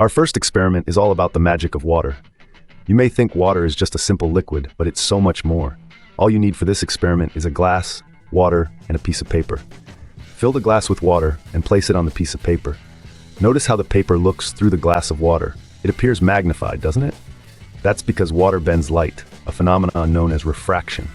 Our first experiment is all about the magic of water. You may think water is just a simple liquid, but it's so much more. All you need for this experiment is a glass, water, and a piece of paper. Fill the glass with water and place it on the piece of paper. Notice how the paper looks through the glass of water. It appears magnified, doesn't it? That's because water bends light, a phenomenon known as refraction.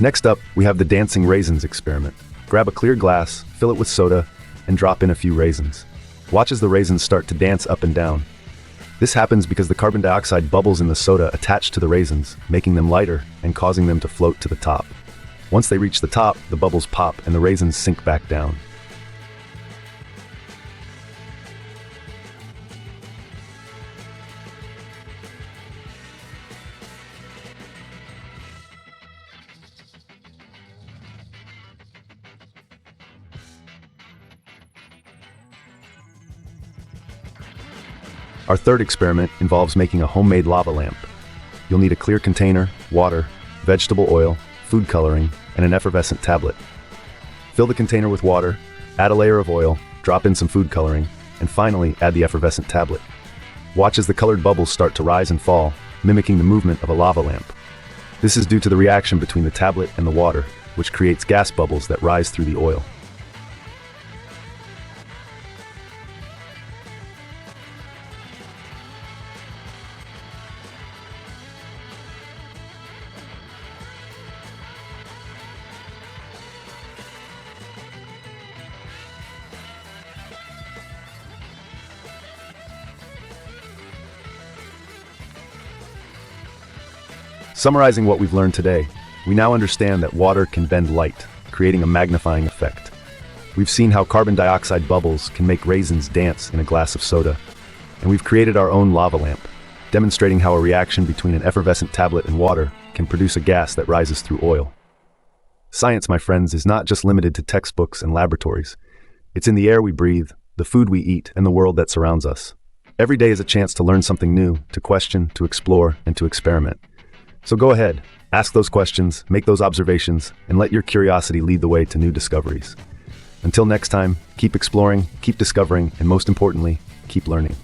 Next up, we have the dancing raisins experiment. Grab a clear glass, fill it with soda, and drop in a few raisins. Watch as the raisins start to dance up and down. This happens because the carbon dioxide bubbles in the soda attach to the raisins, making them lighter and causing them to float to the top. Once they reach the top, the bubbles pop and the raisins sink back down. Our third experiment involves making a homemade lava lamp. You'll need a clear container, water, vegetable oil, food coloring, and an effervescent tablet. Fill the container with water, add a layer of oil, drop in some food coloring, and finally add the effervescent tablet. Watch as the colored bubbles start to rise and fall, mimicking the movement of a lava lamp. This is due to the reaction between the tablet and the water, which creates gas bubbles that rise through the oil. Summarizing what we've learned today, we now understand that water can bend light, creating a magnifying effect. We've seen how carbon dioxide bubbles can make raisins dance in a glass of soda, and we've created our own lava lamp, demonstrating how a reaction between an effervescent tablet and water can produce a gas that rises through oil. Science, my friends, is not just limited to textbooks and laboratories. It's in the air we breathe, the food we eat, and the world that surrounds us. Every day is a chance to learn something new, to question, to explore, and to experiment. So go ahead, ask those questions, make those observations, and let your curiosity lead the way to new discoveries. Until next time, keep exploring, keep discovering, and most importantly, keep learning.